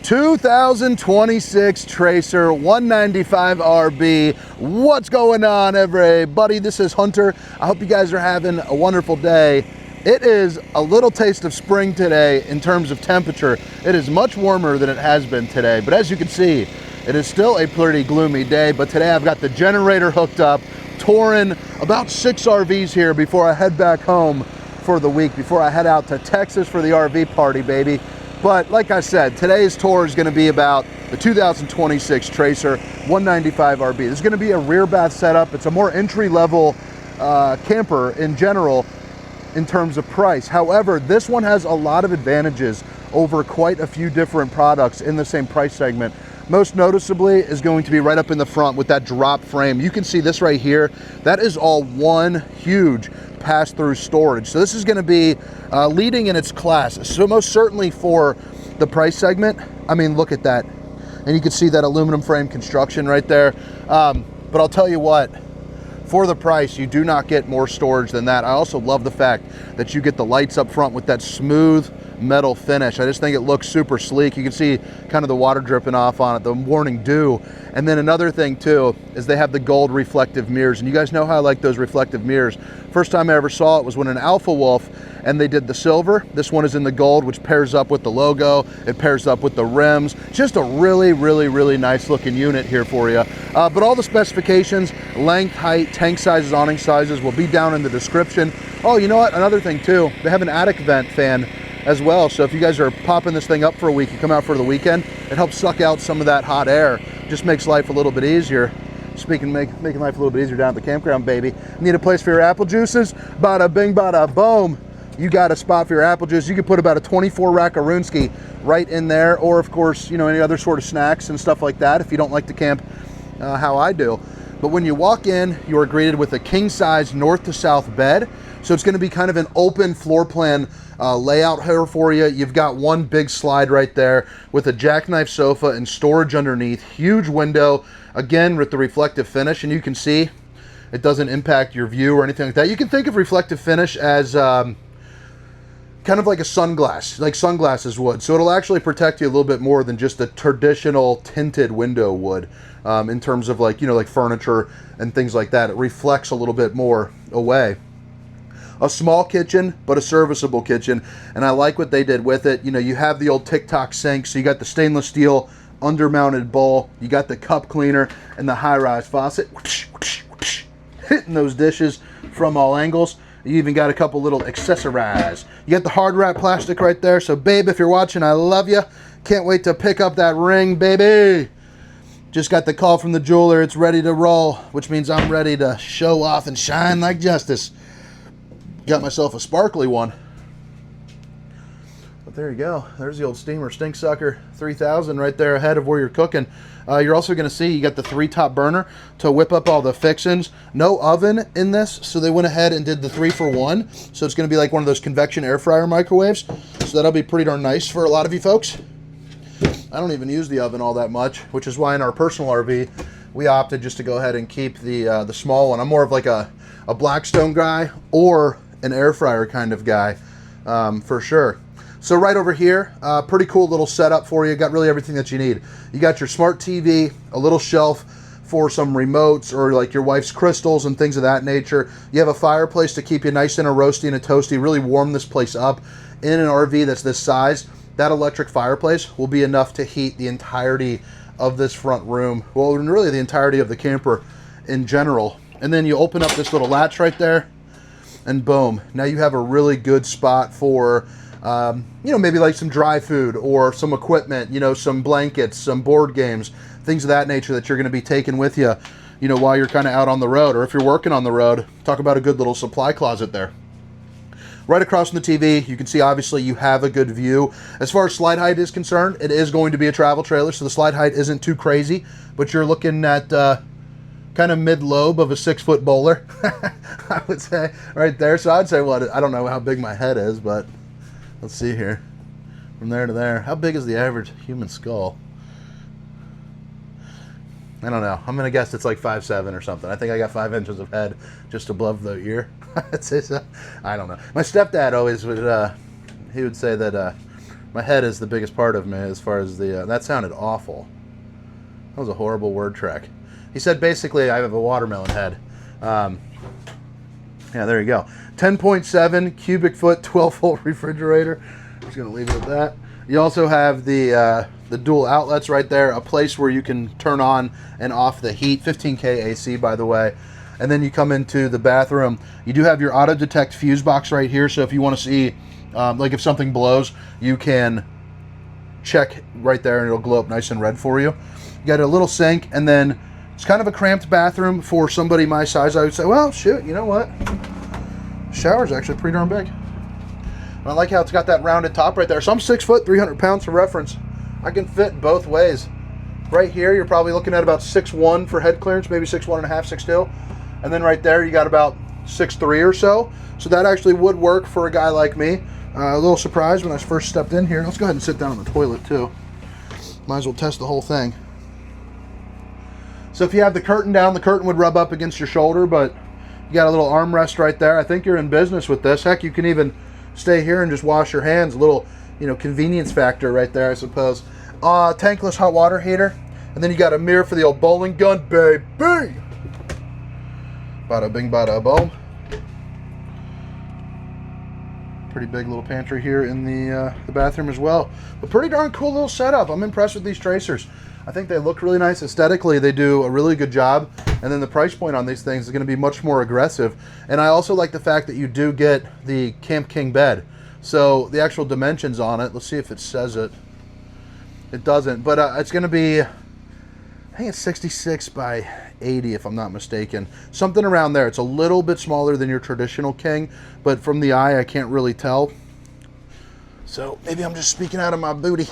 2026 Tracer 195 RB. What's going on, everybody? This is Hunter. I hope you guys are having a wonderful day. It is a little taste of spring today in terms of temperature. It is much warmer than it has been today, but as you can see, it is still a pretty gloomy day. But today I've got the generator hooked up, touring about 6 RVs here before I head back home for the week, before I head out to Texas for the RV party, baby. But like I said, today's tour is going to be about the 2026 Tracer 195 RB. This is going to be a rear bath setup. It's a more entry-level camper in general in terms of price. However, this one has a lot of advantages over quite a few different products in the same price segment. Most noticeably is going to be right up in the front with that drop frame. You can see this right here. That is all one huge pass-through storage. So this is going to be leading in its class. So most certainly for the price segment, I mean, look at that. And you can see that aluminum frame construction right there. But I'll tell you what, for the price, you do not get more storage than that. I also love the fact that you get the lights up front with that smooth metal finish. I just think it looks super sleek. You can see kind of the water dripping off on it, the morning dew. And then another thing too is they have the gold reflective mirrors, and you guys know how I like those reflective mirrors. First time I ever saw it was when an Alpha Wolf and they did the silver. This one is in the gold, which pairs up with the logo. It pairs up with the rims. Just a really nice looking unit here for you. But all the specifications, length, height, tank sizes, awning sizes will be down in the description. Oh, you know what? Another thing too, they have an attic vent fan as well. So if you guys are popping this thing up for a week, you come out for the weekend, it helps suck out some of that hot air. Just makes life a little bit easier. Speaking of making life a little bit easier down at the campground, baby. Need a place for your apple juices? Bada bing, bada boom. You got a spot for your apple juice. You could put about a 24 rackaroonski right in there, or of course, you know, any other sort of snacks and stuff like that if you don't like to camp how I do. But when you walk in, you are greeted with a king size north to south bed. So it's going to be kind of an open floor plan layout here for you. You've got one big slide right there with a jackknife sofa and storage underneath. Huge window, again with the reflective finish, and you can see it doesn't impact your view or anything like that. You can think of reflective finish as kind of like a sunglass, like sunglasses would. So it'll actually protect you a little bit more than just a traditional tinted window would in terms of, like, you know, like furniture and things like that. It reflects a little bit more away. A small kitchen, but a serviceable kitchen. And I like what they did with it. You know, you have the old TikTok sink, so you got the stainless steel under-mounted bowl, you got the cup cleaner and the high-rise faucet, hitting those dishes from all angles. You even got a couple little accessorize. You got the hard wrap plastic right there. So babe, if you're watching, I love you. Can't wait to pick up that ring, baby. Just got the call from the jeweler. It's ready to roll, which means I'm ready to show off and shine like justice. Got myself a sparkly one. But there you go. There's the old steamer stink sucker 3000 right there ahead of where you're cooking. You're also going to see you got the 3-top burner to whip up all the fixings. No oven in this, so they went ahead and did the 3-for-1. So it's going to be like one of those convection air fryer microwaves. So that'll be pretty darn nice for a lot of you folks. I don't even use the oven all that much, which is why in our personal RV we opted just to go ahead and keep the small one. I'm more of like a Blackstone guy or an air fryer kind of guy for sure. So right over here, pretty cool little setup for you. Got really everything that you need. You got your smart TV, a little shelf for some remotes or like your wife's crystals and things of that nature. You have a fireplace to keep you nice and a roasty and a toasty, really warm this place up. In an RV that's this size, that electric fireplace will be enough to heat the entirety of this front room. Well, really the entirety of the camper in general. And then you open up this little latch right there and boom, now you have a really good spot for you know, maybe like some dry food or some equipment, you know, some blankets, some board games, things of that nature that you're going to be taking with you, you know, while you're kind of out on the road, or if you're working on the road. Talk about a good little supply closet there. Right across from the TV, you can see obviously you have a good view. As far as slide height is concerned, it is going to be a travel trailer, so the slide height isn't too crazy, but you're looking at kind of mid-lobe of a 6-foot bowler, I would say, right there. So I'd say, well, I don't know how big my head is, but let's see here. From there to there. How big is the average human skull? I don't know. I'm going to guess it's like 5'7" or something. I think I got 5 inches of head just above the ear. I'd say so. I don't know. My stepdad always would, he would say that My head is the biggest part of me as far as the, that sounded awful. That was a horrible word track. He said basically I have a watermelon head. Yeah, there you go. 10.7 cubic foot, 12-volt refrigerator. I'm just gonna leave it at that. You also have the dual outlets right there, a place where you can turn on and off the heat, 15K AC by the way. And then you come into the bathroom. You do have your auto detect fuse box right here, so if you want to see, like if something blows, you can check right there and it'll glow up nice and red for you. You got a little sink, and then it's kind of a cramped bathroom for somebody my size. I would say, well, shoot, you know what? The shower's actually pretty darn big. And I like how it's got that rounded top right there. So I'm 6 foot, 300 pounds for reference. I can fit both ways. Right here, you're probably looking at about 6'1" for head clearance, maybe 6'1.5", 6'2". And then right there, you got about 6'3" or so. So that actually would work for a guy like me. A little surprised when I first stepped in here. Let's go ahead and sit down on the toilet too. Might as well test the whole thing. So if you have the curtain down, the curtain would rub up against your shoulder, but you got a little armrest right there. I think you're in business with this. Heck, you can even stay here and just wash your hands. A little, you know, convenience factor right there, I suppose. Tankless hot water heater. And then you got a mirror for the old bowling gun, baby. Bada bing, bada boom. Pretty big little pantry here in the bathroom as well. But pretty darn cool little setup. I'm impressed with these tracers. I think they look really nice aesthetically. They do a really good job. And then the price point on these things is going to be much more aggressive. And I also like the fact that you do get the Camp King bed. So the actual dimensions on it, let's see if it says it. It doesn't, but it's going to be, I think it's 66 by 80 if I'm not mistaken. Something around there. It's a little bit smaller than your traditional King, but from the eye I can't really tell. So maybe I'm just speaking out of my booty.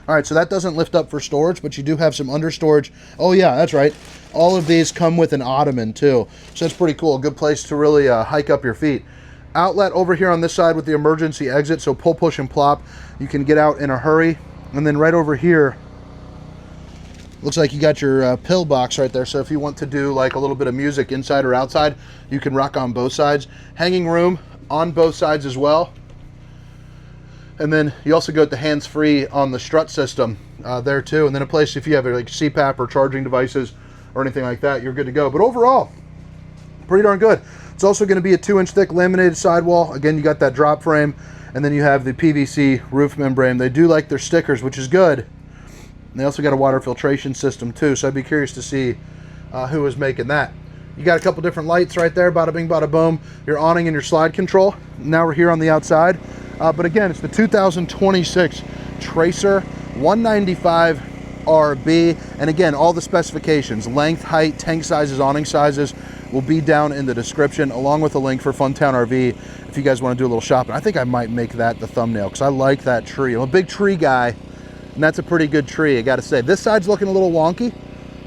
All right, so that doesn't lift up for storage, but you do have some under storage. Oh yeah, that's right. All of these come with an ottoman too. So that's pretty cool. A good place to really hike up your feet. Outlet over here on this side with the emergency exit. So pull, push, and plop. You can get out in a hurry. And then right over here, looks like you got your pill box right there. So if you want to do like a little bit of music inside or outside, you can rock on both sides. Hanging room on both sides as well. And then you also go to hands-free on the strut system there too. And then a place if you have like CPAP or charging devices or anything like that, you're good to go. But overall, pretty darn good. It's also going to be a 2-inch thick laminated sidewall. Again, you got that drop frame. And then you have the PVC roof membrane. They do like their stickers, which is good. And they also got a water filtration system too. So I'd be curious to see who is making that. You got a couple different lights right there, bada bing, bada boom. Your awning and your slide control. Now we're here on the outside. But again, it's the 2026 Tracer 195 RB. And again, all the specifications, length, height, tank sizes, awning sizes will be down in the description, along with a link for Funtown RV if you guys want to do a little shopping. I think I might make that the thumbnail because I like that tree. I'm a big tree guy, and that's a pretty good tree, I got to say. This side's looking a little wonky,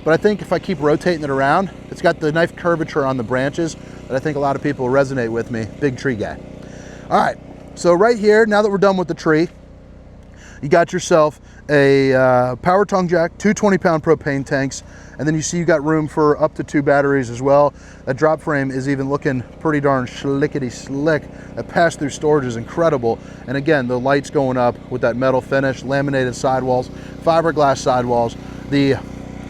but I think if I keep rotating it around, it's got the nice curvature on the branches that I think a lot of people will resonate with me. Big tree guy. All right, so right here, now that we're done with the tree, you got yourself a power tongue jack, two 20-pound propane tanks, and then you see you got room for up to 2 batteries as well. That drop frame is even looking pretty darn slickety slick. That pass-through storage is incredible. And again, the lights going up with that metal finish, laminated sidewalls, fiberglass sidewalls, the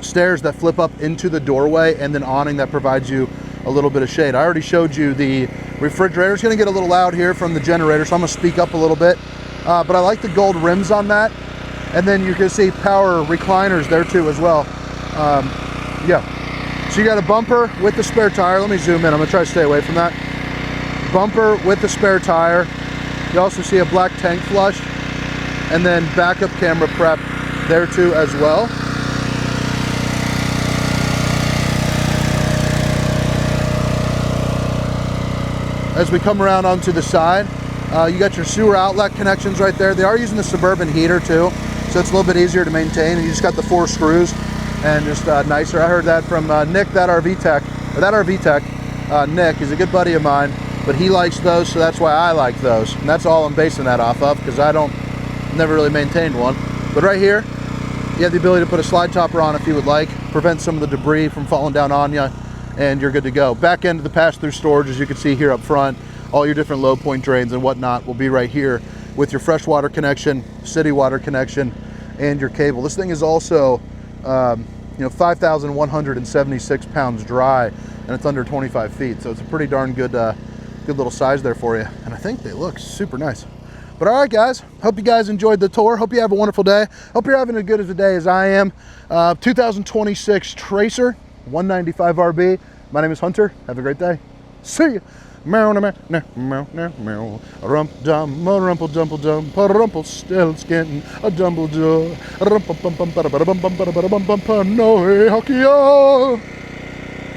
stairs that flip up into the doorway, and then awning that provides you a little bit of shade. I already showed you the refrigerator. It's going to get a little loud here from the generator, so I'm going to speak up a little bit. But I like the gold rims on that. And then you can see power recliners there too as well. Yeah, so you got a bumper with the spare tire. Let me zoom in, I'm gonna try to stay away from that. Bumper with the spare tire. You also see a black tank flush, and then backup camera prep there too as well. As we come around onto the side, you got your sewer outlet connections right there. They are using the Suburban heater too, so it's a little bit easier to maintain. And you just got the 4 screws and just nicer. I heard that from Nick, that RV tech. Nick is a good buddy of mine, but he likes those, so that's why I like those. And that's all I'm basing that off of, because I never really maintained one. But right here, you have the ability to put a slide topper on if you would like, prevent some of the debris from falling down on you, and you're good to go. Back end of the pass-through storage, as you can see here up front, all your different low point drains and whatnot will be right here with your freshwater connection, city water connection, and your cable. This thing is also 5,176 pounds dry, and it's under 25 feet. So it's a pretty darn good, good little size there for you. And I think they look super nice. But all right, guys, hope you guys enjoyed the tour. Hope you have a wonderful day. Hope you're having as good of a day as I am. 2026 Tracer 195 RB. My name is Hunter. Have a great day. See ya. Meow, meow, meow, meow, meow, meow. Rump dum, rumple dumple dum, rumple still skin, a dumble jaw, rump bum bum bum bum bum bum bum bum bum bum, no hey, hockey.